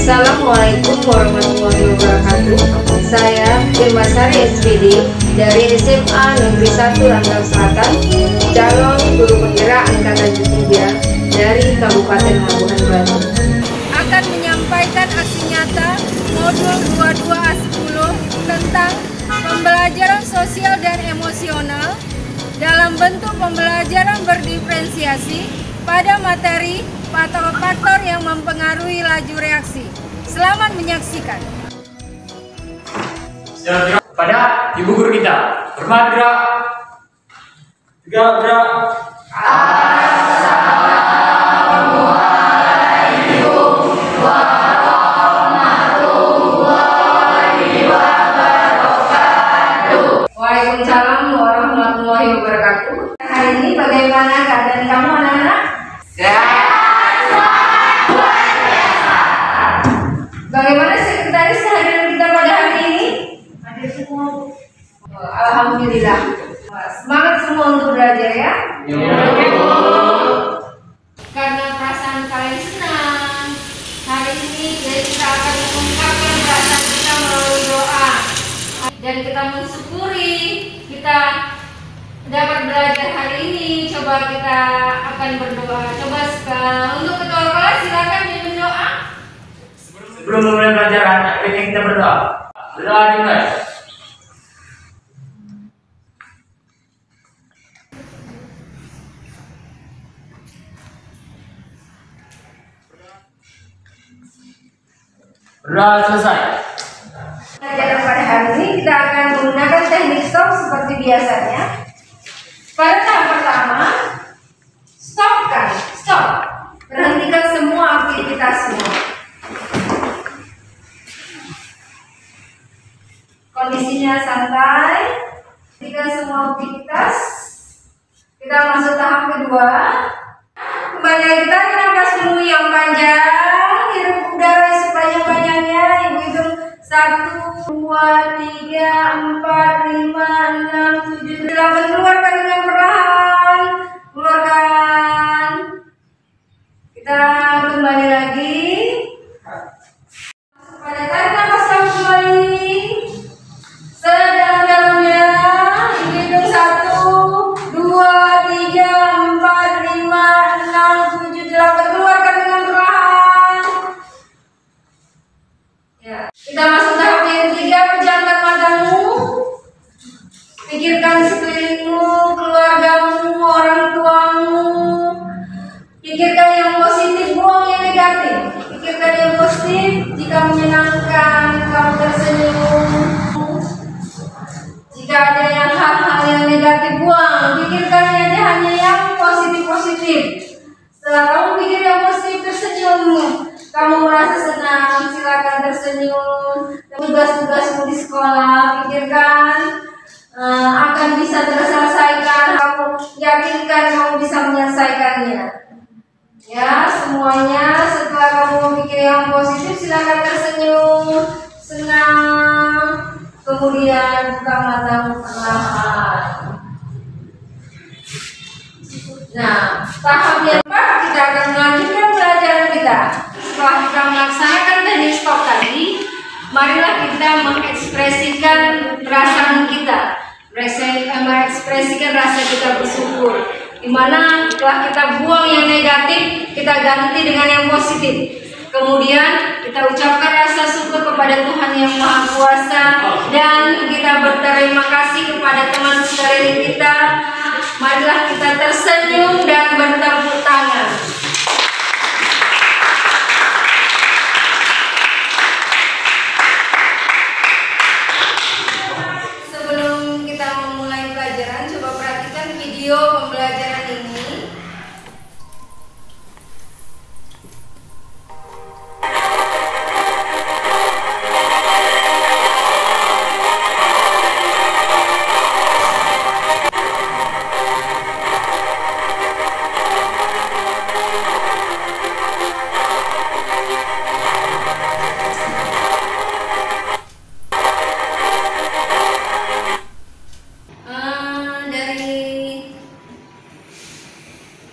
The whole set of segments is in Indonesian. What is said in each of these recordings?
Assalamualaikum warahmatullahi wabarakatuh. Saya Irma Sari SPD dari SMA Negeri 1 Rantau Selatan, calon guru penggerak Angkatan 3 dari Kabupaten Labuhan Batu. Akan menyampaikan aksi nyata modul 22A10 tentang pembelajaran sosial dan emosional dalam bentuk pembelajaran berdiferensiasi pada materi faktor-faktor yang mempengaruhi laju reaksi. Selamat menyaksikan. Pada ibu guru kita, hormat gerak. Tegak gerak. Assalamualaikum warahmatullahi wabarakatuh. Waalaikumsalam warahmatullahi wabarakatuh. Hari ini bagaimana keadaan kamu anak-anak? Bagaimana sekretaris kehadiran kita pada hari ini? Hadir semua. Alhamdulillah. Semangat semua untuk belajar ya. Karena perasaan kalian senang, hari ini kita akan mengungkapkan perasaan kita melalui doa. Dan kita mensyukuri kita dapat belajar hari ini. Coba kita akan berdoa. Coba untuk ketua kelas silakan berdoa. Sebelum memulai pelajaran, baiknya kita berdoa. Berdoa dimulai. Berdoa selesai. Pelajaran pada hari ini kita akan menggunakan teknik stop seperti biasanya. Pada tahap pertama, stopkan, stop. Berhentikan semua aktivitasmu. Kondisinya santai. Hentikan semua aktivitas. Kita masuk tahap kedua. Kembali lagi tarik nafas dulu yang panjang. Hirup udara sebanyak-banyaknya. Ibu hitung 1, 2, 3, 4, 5, 6, 7, 8. Keluarkan dengan perlahan. Keluarkan. Kita kembali lagi. Pada tarik nafas kamu kembali. Sedalam-dalamnya. Ibu hitung 1, 2, 3, 4, 5, 6, 7, 8. Keluarkan dengan perlahan. Ya. Kita masuk tahap yang ketiga. Pejamkan matamu. Pikirkan sekelilingmu, keluargamu, orang tuamu. Pikirkan yang positif, buang yang negatif. Pikirkan yang positif. Jika menyenangkan, kamu tersenyum. Jika ada yang hal-hal yang negatif, buang. Pikirkan hanya yang positif-positif. Setelah kamu pikir yang positif, tersenyum. Kamu merasa senang, silakan tersenyum. Tugas-tugasmu di sekolah, pikirkan akan bisa terselesaikan. Kamu yakinkan kamu bisa menyelesaikannya. Ya, semuanya setelah kamu memikir yang positif, silakan tersenyum, senang. Kemudian buka matamu perlahan. Nah, tahap yang keempat kita akan melanjutkan pelajaran kita. Setelah kita melaksanakan teknik stop tadi, marilah kita mengekspresikan perasaan kita, mengekspresikan rasa kita bersyukur. Dimana setelah kita buang yang negatif, kita ganti dengan yang positif. Kemudian kita ucapkan rasa syukur kepada Tuhan Yang Maha Kuasa dan kita berterima kasih kepada teman sekeliling kita. Marilah kita tersenyum dan bertepuk tangan. Sebelum kita memulai pelajaran, coba perhatikan video pembelajaran ini.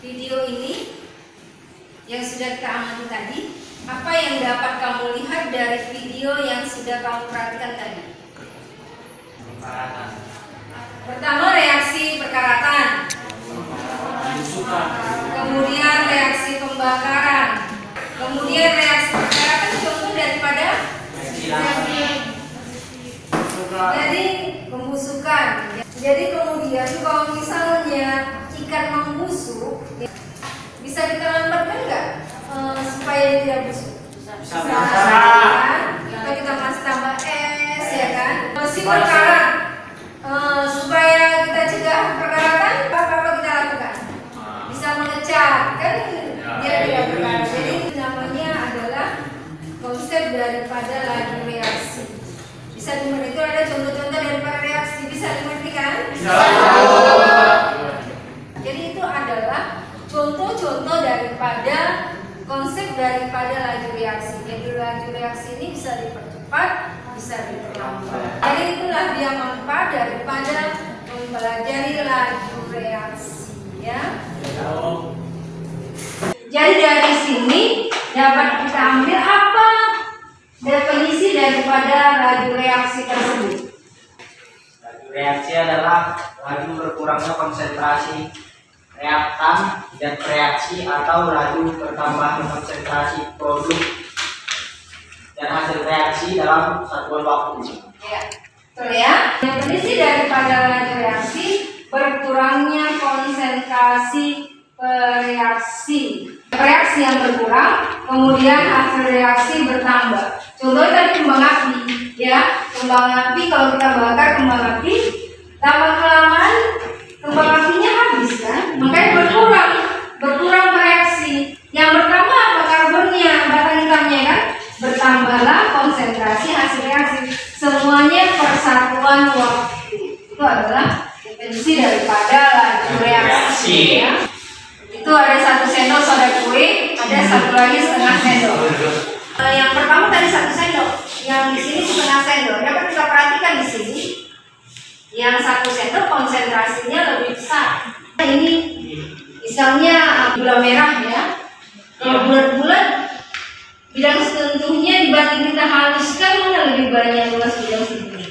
Video ini yang sudah kita amati tadi, Apa yang dapat kamu lihat dari video yang sudah kamu perhatikan tadi? Pertama, reaksi perkaratan. Kemudian reaksi pembakaran. Kemudian reaksi perkaratan contoh daripada jadi pembusukan. Jadi kemudian kalau misalnya ikan membusuk, bisa kita lambatkan nggak supaya tidak busuk? Bisa. Kita masih tambah es, ya kan? Masih perkarat. Supaya kita cegah perkaratan, apa kita lakukan? Bisa mengecat, kan? Dia tidak berkarat. Jadi namanya adalah konsep daripada laju reaksi. Bisa dimengerti, itu ada contoh-contoh daripada reaksi, bisa dimengerti kan? Bisa. Jadi itu adalah contoh-contoh daripada konsep daripada laju reaksi. Jadi laju reaksi ini bisa dipercepat, bisa diperlambat. Jadi itulah dia manfaat daripada mempelajari laju reaksi, ya. Jadi dari sini dapat kita ambil apa definisi daripada laju reaksi tersebut. Laju reaksi adalah laju berkurangnya konsentrasi reaktan dan reaksi atau laju bertambahnya konsentrasi produk dan hasil reaksi dalam satuan waktu. Ya, betul ya. Definisi daripada laju reaksi berkurangnya konsentrasi reaksi. Reaksi yang berkurang, kemudian hasil reaksi bertambah. Contohnya tadi kembang api, ya. Kembang api kalau kita bakar kembang api, lama kelamaan kembang apinya habis kan, makanya berkurang reaksi. Yang bertambah apa? Karbonnya, batang hitamnya kan, bertambahlah konsentrasi hasil reaksi. Semuanya persatuan waktu. Itu adalah definisi daripada laju reaksi. Ya. Itu ada 1 sendok soda kue, ada satu lagi setengah sendok. Yang pertama tadi 1 sendok, yang di sini setengah sendok. Dapat kita perhatikan di sini, yang 1 sendok konsentrasinya lebih besar. Ini misalnya gula merah ya. Kalau bulat-bulat, bidang sentuhnya dibanding kita haluskan mana lebih banyak luas bidang sentuhnya?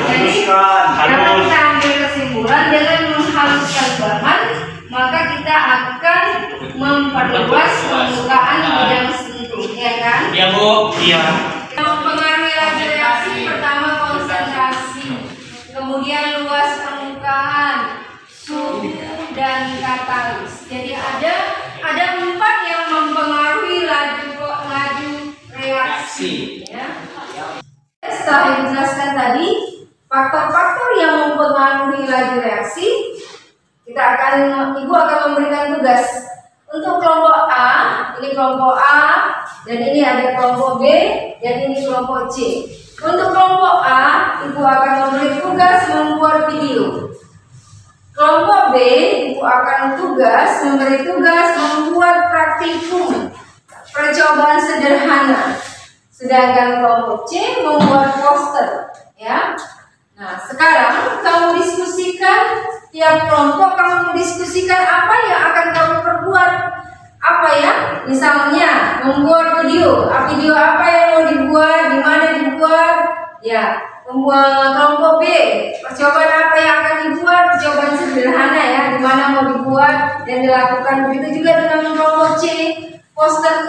Jadi karena kita ambil kesimpulan dengan menghaluskan bahan, maka kita akan memperluas permukaan bidang sentuh, ya kan? Iya Bu, iya. Mempengaruhi laju reaksi pertama konsentrasi, kemudian luas permukaan, suhu dan katalis. Jadi ada 4 yang mempengaruhi laju reaksi. Ya. Setelah dijelaskan tadi faktor-faktor yang mempengaruhi laju reaksi, Ibu akan memberikan tugas untuk kelompok A. Ini kelompok A, dan ini ada kelompok B, dan ini kelompok C. Untuk kelompok A, Ibu akan memberi tugas membuat video. Kelompok B, Ibu akan memberi tugas membuat praktikum percobaan sederhana. Sedangkan kelompok C membuat poster, ya. Nah, sekarang kamu diskusikan, tiap kelompok kamu diskusikan apa yang akan kamu perbuat. Apa ya? Misalnya membuat video. Video apa yang mau dibuat, di mana dibuat? Ya, membuat kelompok B. Percobaan apa yang akan dibuat? Percobaan sederhana ya, di mana mau dibuat dan dilakukan. Begitu juga dengan kelompok C. Poster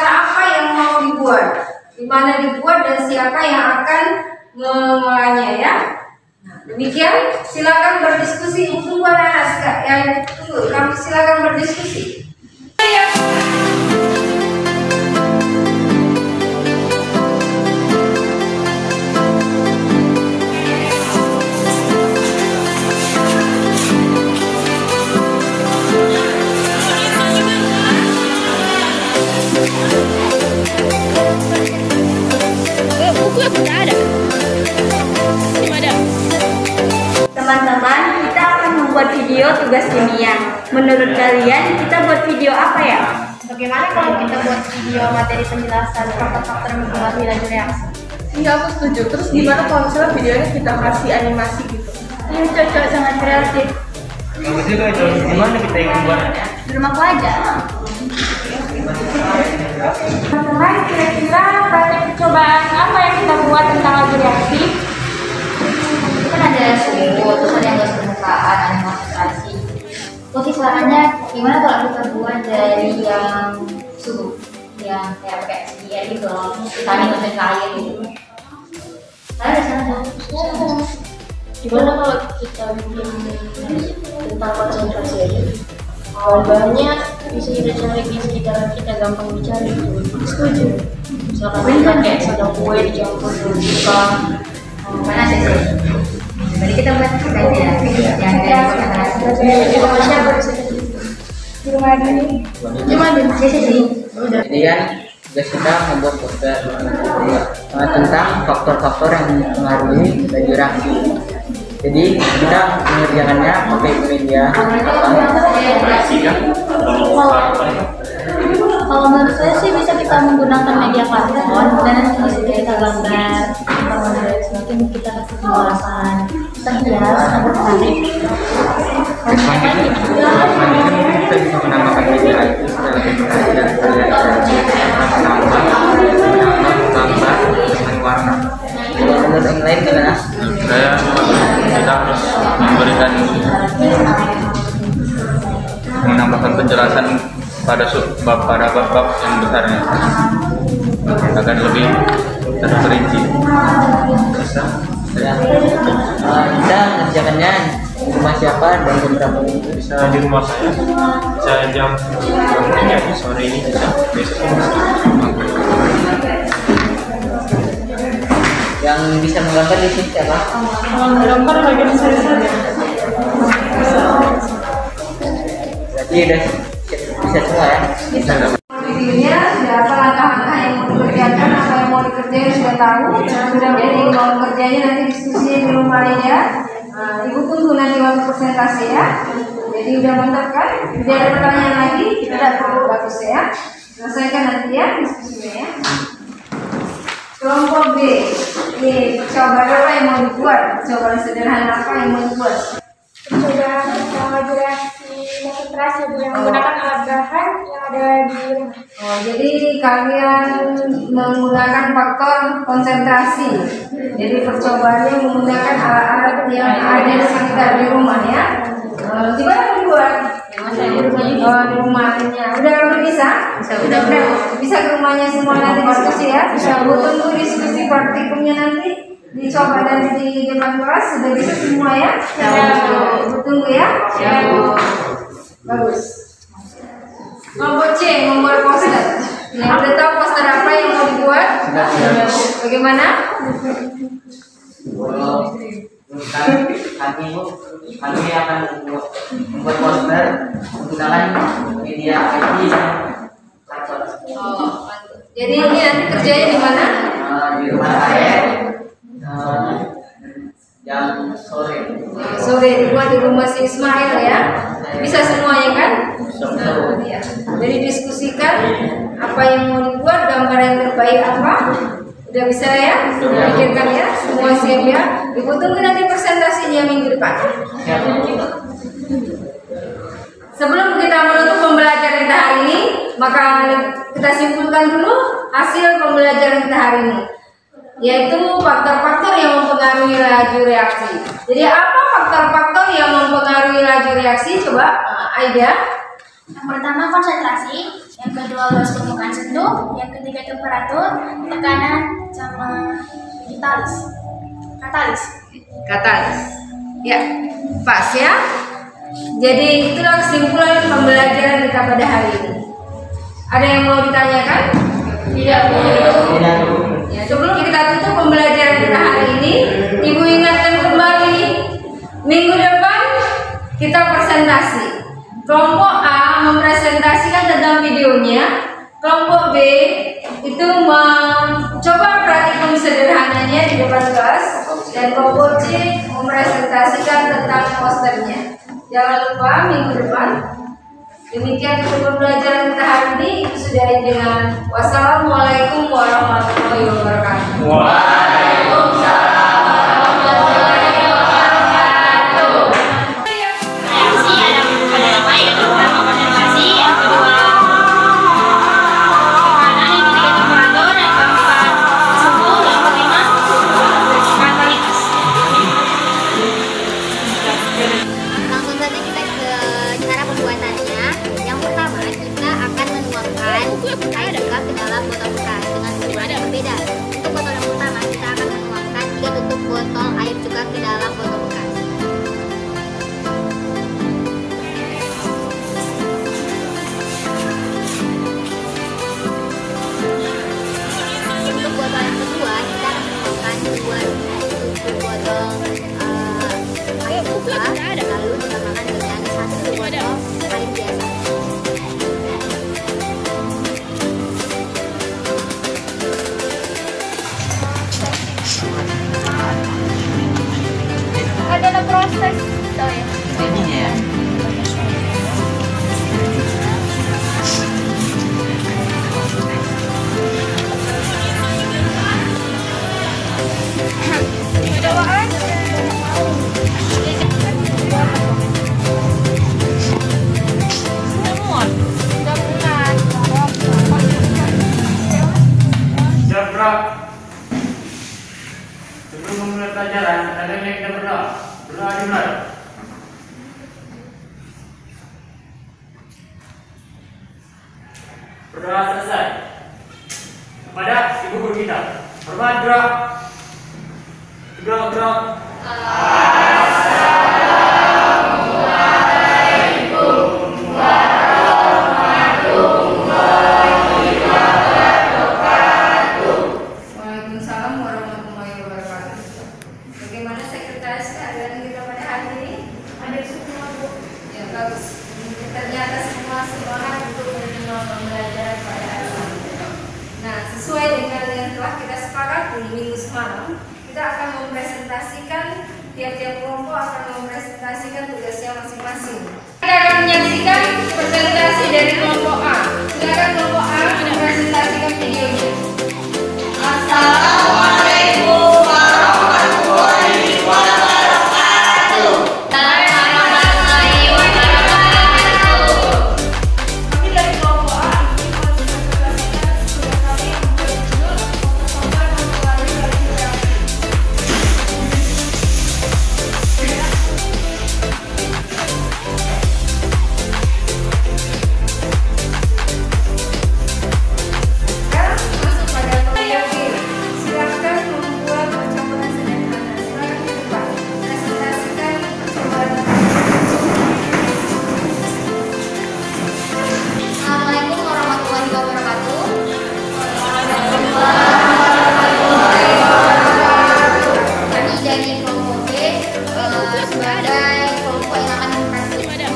apa yang mau dibuat? Di mana dibuat dan siapa yang akan memulainya ya. Nah, demikian silakan berdiskusi untuk anak-anak yang tunggu. Kamu silakan berdiskusi. Teman-teman, kita akan membuat video tugas kimia. Menurut kalian, kita buat video apa ya? Bagaimana kalau kita buat video materi penjelasan faktor-faktor yang mempengaruhi laju reaksi? Iya, aku setuju. Terus gimana kalau misalnya videonya kita kasih animasi gitu? Ini cocok, sangat kreatif. Bagus juga itu. Gimana kita yang membuatnya? Di rumahku aja. Teman-teman, kira-kira banyak percobaan apa yang kita buat tentang laju reaksi? Itu kan ada suhu, terus ada yang gas permukaan, ada konsentrasi. Terus caranya gimana kalau kita buat dari yang suhu, yang kayak pakai air gitu loh, kita masukin ke air gitu. Ada sana dong. Gimana kalau kita bikin tentang konsentrasi aja? Bahannya bisa kita cari di sekitar kita, gampang dicari. Setuju. Misalkan kita kayak sedang kue dicampur dengan buka. Mana sih? Jadi kita buat aja ya, yang kayak konsentrasi. Siapa di rumah ini? Cuma di sini. Jadi kan tugas kita membuat poster tentang faktor-faktor yang mempengaruhi laju reaksi. Jadi kita mengerjakannya pakai media Kalau menurut saya sih bisa kita menggunakan media karton dan nanti bisa kita gambar semakin kita kasih penjelasan kita hias sampai menarik. kita bisa menambahkan media itu setelah kita menambah gambar dengan warna. Menurut yang lain gimana? Saya kita harus memberikan menambahkan penjelasan pada bab-bab yang besarnya agar lebih terperinci. Kita mengerjakannya di rumah siapa dan jam berapa? Bisa di rumah saya, bisa jam 3 sore ini, bisa besok ini. Yang bisa menggambar di sini siapa? Gambar bagian saya saja. Berarti udah bisa semua ya? Videonya sudah apa langkah-langkah yang mau dikerjakan, apa yang mau dikerjain sudah tahu. Sudah jadi mau kerjanya nanti diskusi di rumah ya. Ibu tunggu nanti waktu presentasi ya. Jadi udah mantap kan? Tidak ada pertanyaan lagi, tidak perlu bagus ya. Selesaikan nanti ya diskusinya ya. Kelompok B, ini percobaan apa yang mau dibuat? Percobaan sederhana apa yang mau dibuat? Percobaan tentang laju reaksi konsentrasi yang menggunakan alat bahan yang ada di rumah. Oh, jadi kalian menggunakan faktor konsentrasi. Jadi percobaannya menggunakan alat-alat yang ada di sekitar di rumah ya. Di mana dibuat? Di rumahnya. Udah kamu bisa? Udah. Bisa ke rumahnya semua nanti diskusi ya. Bisa tunggu diskusi praktikumnya nanti. Dicoba dan di depan kelas sudah bisa semua ya. Tunggu ya. Bagus. Kelompok C membuat poster. Yang udah tahu poster apa yang mau dibuat? Bagaimana? Kami akan membuat poster menggunakan media IT karton. Jadi ini nanti kerjanya di mana? Di rumah saya jam sore. Sore dibuat di rumah si Ismail ya. Bisa semuanya kan? Ya. Jadi diskusikan apa yang mau dibuat, gambar yang terbaik apa. Udah bisa ya? Pikirkan ya, semua siap ya. Ibu tunggu nanti presentasinya minggu depan. Sebelum kita menutup pembelajaran kita hari ini, maka kita simpulkan dulu hasil pembelajaran kita hari ini, yaitu faktor-faktor yang mempengaruhi laju reaksi. Jadi apa faktor-faktor yang mempengaruhi laju reaksi? Coba Aida. Yang pertama konsentrasi, yang kedua gas permukaan sentuh, yang ketiga temperatur, tekanan, sama katalis. Ya, pas ya. Jadi itulah kesimpulan pembelajaran kita pada hari ini. Ada yang mau ditanyakan? Tidak. Ya, sebelum kita tutup pembelajaran kita hari ini, Ibu ingatkan kembali minggu depan kita presentasi. Kelompok A mempresentasikan tentang videonya, kelompok B itu mencoba praktikum sederhananya di depan kelas, dan kelompok C mempresentasikan tentang posternya. Jangan lupa minggu depan. Demikian pembelajaran kita hari ini, sudahi dengan wassalamualaikum warahmatullahi wabarakatuh. Waalaikumsalam. dimulai. Berdoa selesai. Kepada ibu guru kita. Hormat gerak. Gerak. Waalaikumsalam warahmatullahi wabarakatuh. Bagaimana sekretaris keadaan kita pada hari ini? Ada semua, Bu. Ya, bagus. Ternyata semua semangat untuk menerima pembelajaran pada hari ini. Nah, sesuai dengan yang telah kita sepakati minggu semalam, kita akan mempresentasikan, tiap-tiap kelompok akan mempresentasikan tugasnya masing-masing. Kita akan menyaksikan presentasi dari kelompok A. Silakan kelompok A mempresentasikan videonya. Assalamualaikum warahmatullahi wabarakatuh. Warahmatullahi wabarakatuh. Kami dari kelompok A ingin mempresentasikan tugas kami berjudul mempertemukan mempengaruhi reaksi. Masuk pada topik B. Silakan membuat percobaan sederhana. Silakan di depan. Presentasikan percobaan. Assalamualaikum warahmatullahi wabarakatuh. Kami dari kelompok B sebagai kelompok yang akan mempraktikkan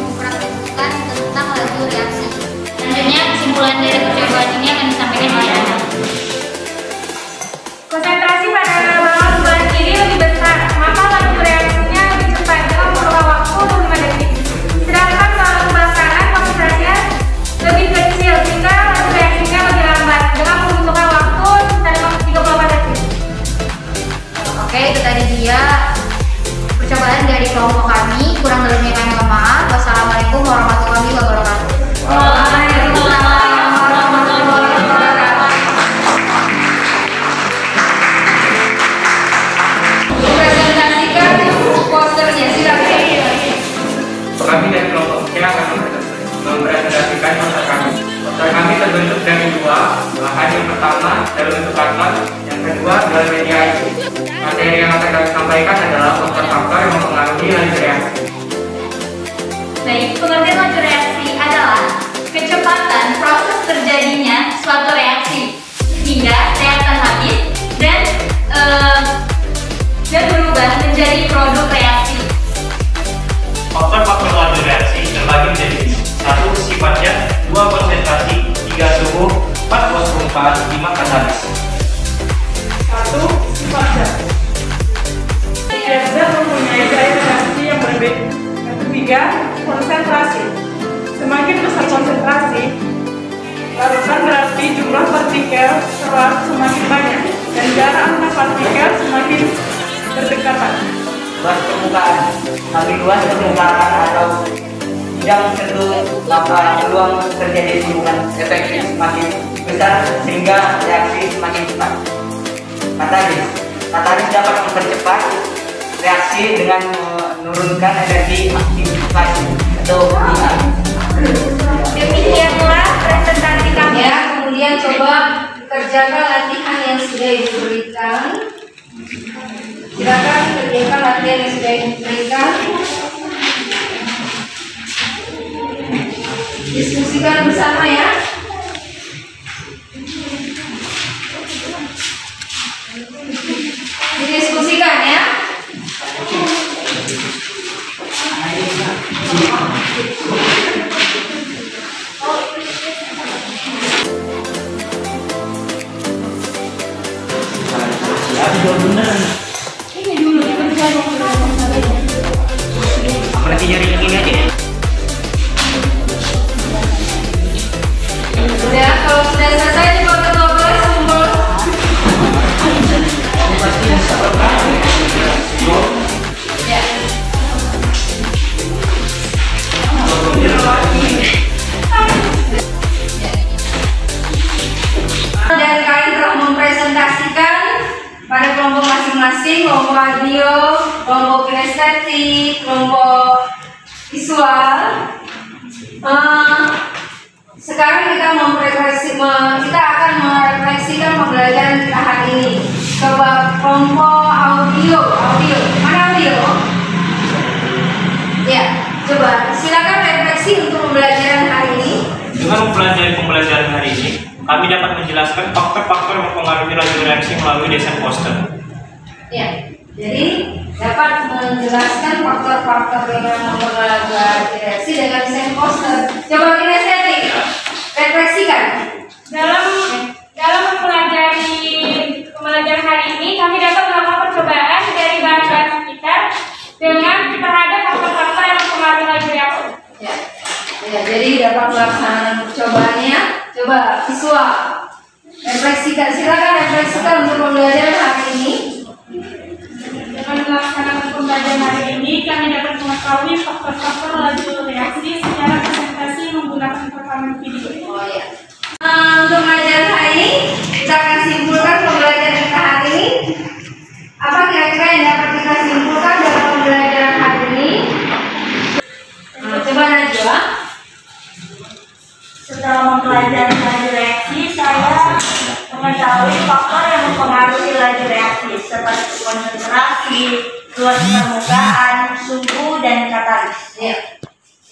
tentang laju reaksi. Selanjutnya kesimpulan dari percobaan ini akan disampaikan oleh Ana. Konsentrasi pada balon bulan ini lebih besar, maka laju reaksinya lebih cepat dengan memperlukan waktu 5 detik. Sedangkan balon kebakaran konsentrasinya lebih kecil sehingga laju reaksinya lebih lambat dengan membutuhkan waktu sekitar 34 detik. Oke, itu tadi dia percobaan dari kelompok kami. Kurang lebihnya kami mohon maaf. Wassalamualaikum warahmatullahi wabarakatuh. Waalaikumsalam warahmatullahi wabarakatuh. Presentasikan posternya, silakan. Kami dari kelompok C akan mempresentasikan poster kami. Poster kami terbentuk dari dua bahan. Yang pertama dalam bentuk karton, yang kedua dalam media IT. Materi yang akan kami sampaikan adalah faktor-faktor yang mempengaruhi laju reaksi. Baik, pengertian laju reaksi adalah kecepatan proses terjadinya suatu reaksi hingga reaktan habis dan berubah menjadi produk reaksi. Faktor-faktor laju reaksi terbagi menjadi 1. Sifatnya, 2. Konsentrasi, 3. Suhu, 4. Fosfat, 5. katalis. 1. Sifatnya. Setiap zat mempunyai gaya reaksi yang berbeda. Yang ketiga, konsentrasi. Semakin besar konsentrasi, larutan berarti jumlah partikel serat semakin banyak dan jarak antar partikel semakin berdekatan. Luas permukaan. Semakin luas permukaan atau bidang tertentu, maka peluang terjadi hubungan efektif semakin besar sehingga reaksi semakin cepat. Katalis dapat mempercepat reaksi dengan menurunkan energi aktivasi atau IA. Demikianlah presentasi kami. Ya, kemudian coba kerjakan latihan yang sudah diberikan. Silakan kerjakan latihan yang sudah diberikan. Diskusikan bersama ya. Didiskusikan ya. Berarti nyari yang ini aja ya? Udah, kalau sudah selesai dibawa ke kumpul. Ya. Dan kalian telah mempresentasikan pada kelompok masing-masing, kelompok radio, kelompok kinestetik, kelompok visual. Sekarang kita akan merefleksikan pembelajaran kita hari ini. Coba kelompok audio. Mana audio? Ya, coba silakan refleksi untuk pembelajaran hari ini. Dengan mempelajari pembelajaran hari ini, kami dapat menjelaskan faktor-faktor yang mempengaruhi laju reaksi melalui desain poster. Ya, jadi dapat menjelaskan faktor-faktor yang mempengaruhi laju reaksi dengan desain poster. Coba kinestetik, refleksikan. Dalam mempelajari pembelajaran hari ini, kami dapat melakukan percobaan dari bahan-bahan sekitar dengan terhadap faktor-faktor yang mempengaruhi laju reaksi. Ya, jadi dapat melaksanakan percobaannya. Coba visual, refleksikan. Silakan refleksikan untuk pembelajaran hari ini. Dengan melaksanakan pembelajaran hari ini, kami dapat mengetahui faktor-faktor laju reaksi secara presentasi menggunakan rekaman video. Oh ya. Untuk pembelajaran hari ini, kita akan simpulkan pembelajaran kita hari ini. Apa kira-kira yang dapat kita simpulkan dalam pembelajaran hari ini? Coba Najwa. Setelah mempelajari laju reaksi, saya mengetahui faktor yang mempengaruhi laju reaksi seperti konsentrasi, luas permukaan, suhu, dan katalis.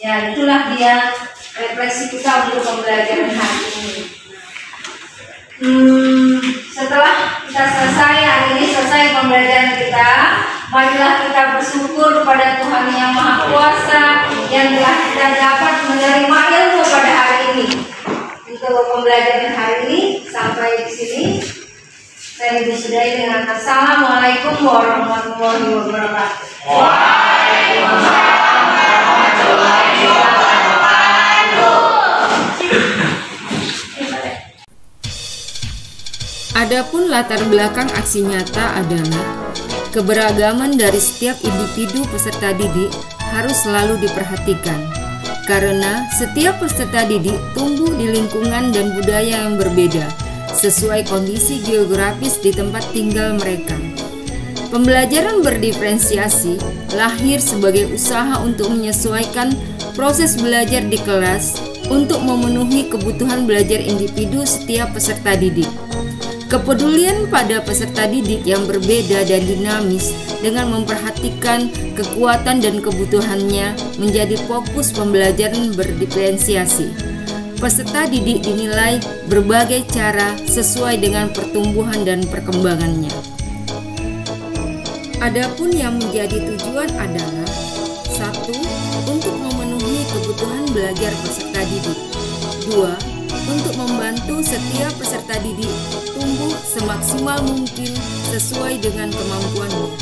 Ya, itulah dia refleksi kita untuk pembelajaran hari ini. Setelah kita selesai pembelajaran kita, marilah kita bersyukur kepada Tuhan Yang Maha Kuasa yang telah kita dapat menerima ilmu pada hari ini. Untuk pembelajaran hari ini sampai di sini saya disudahi dengan Assalamualaikum warahmatullahi wabarakatuh. Waalaikumsalam warahmatullahi wabarakatuh. Adapun latar belakang aksi nyata adalah keberagaman dari setiap individu peserta didik harus selalu diperhatikan, karena setiap peserta didik tumbuh di lingkungan dan budaya yang berbeda sesuai kondisi geografis di tempat tinggal mereka. Pembelajaran berdiferensiasi lahir sebagai usaha untuk menyesuaikan proses belajar di kelas untuk memenuhi kebutuhan belajar individu setiap peserta didik. Kepedulian pada peserta didik yang berbeda dan dinamis dengan memperhatikan kekuatan dan kebutuhannya menjadi fokus pembelajaran berdiferensiasi. Peserta didik dinilai berbagai cara sesuai dengan pertumbuhan dan perkembangannya. Adapun yang menjadi tujuan adalah 1. Untuk memenuhi kebutuhan belajar peserta didik. 2. Untuk membantu setiap peserta didik tumbuh semaksimal mungkin sesuai dengan kemampuannya.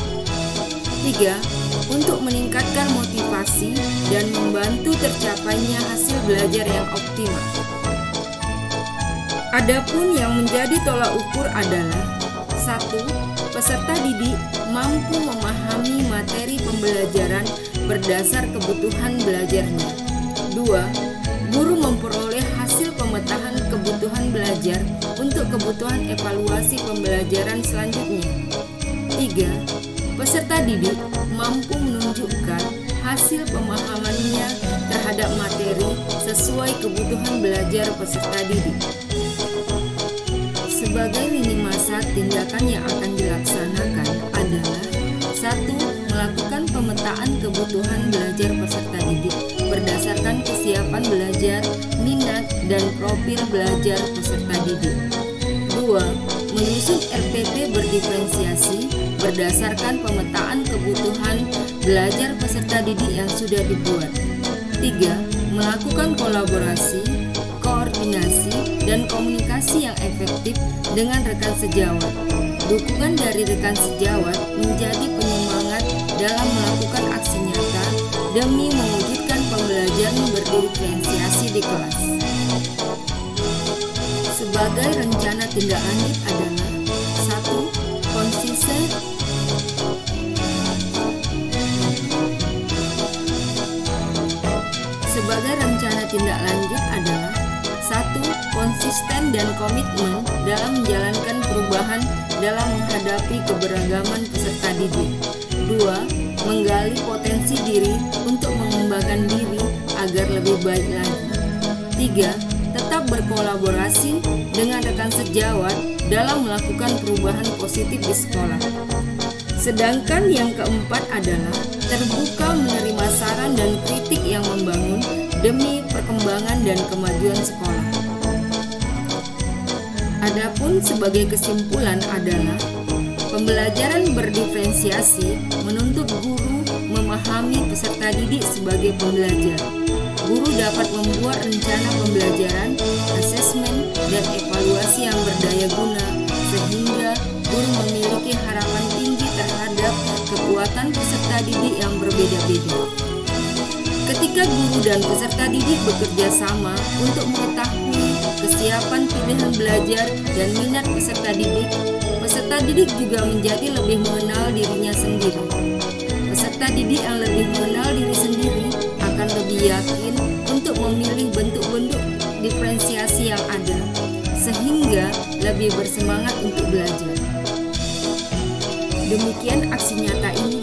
3. Untuk meningkatkan motivasi dan membantu tercapainya hasil belajar yang optimal. Adapun yang menjadi tolak ukur adalah 1. Peserta didik mampu memahami materi pembelajaran berdasar kebutuhan belajarnya. 2. Guru memperoleh hasil pemetaan kebutuhan belajar untuk kebutuhan evaluasi pembelajaran selanjutnya. 3. Peserta didik mampu menunjukkan hasil pemahamannya terhadap materi sesuai kebutuhan belajar peserta didik. Sebagai lini masa tindakan yang akan dilaksanakan adalah 1. Melakukan pemetaan kebutuhan belajar peserta didik berdasarkan kesiapan belajar, minat, dan profil belajar peserta didik. 2. Menyusun RPP berdiferensiasi berdasarkan pemetaan kebutuhan belajar peserta didik yang sudah dibuat. 3. Melakukan kolaborasi, koordinasi, dan komunikasi yang efektif dengan rekan sejawat. Dukungan dari rekan sejawat menjadi penyemangat dalam melakukan aksi nyata demi mewujudkan pembelajaran berdiferensiasi di kelas. Sebagai rencana tindak lanjut adalah 1. Konsisten Sebagai rencana tindak lanjut adalah 1. Konsisten dan komitmen dalam menjalankan perubahan dalam menghadapi keberagaman peserta didik. 2. menggali potensi diri untuk mengembangkan diri agar lebih baik lagi. 3. Tetap berkolaborasi dengan rekan sejawat dalam melakukan perubahan positif di sekolah. Sedangkan yang keempat adalah terbuka menerima saran dan kritik yang membangun demi perkembangan dan kemajuan sekolah. Adapun sebagai kesimpulan adalah pembelajaran berdiferensiasi menuntut guru memahami peserta didik sebagai pembelajar. Guru dapat membuat rencana pembelajaran, asesmen, dan evaluasi yang berdaya guna sehingga guru memiliki harapan tinggi terhadap kekuatan peserta didik yang berbeda-beda. Ketika guru dan peserta didik bekerja sama untuk mengetahui kesiapan pilihan belajar dan minat peserta didik juga menjadi lebih mengenal dirinya sendiri. Peserta didik yang lebih mengenal diri sendiri akan lebih yakin untuk memilih bentuk-bentuk diferensiasi yang ada, sehingga lebih bersemangat untuk belajar. Demikian aksi nyata ini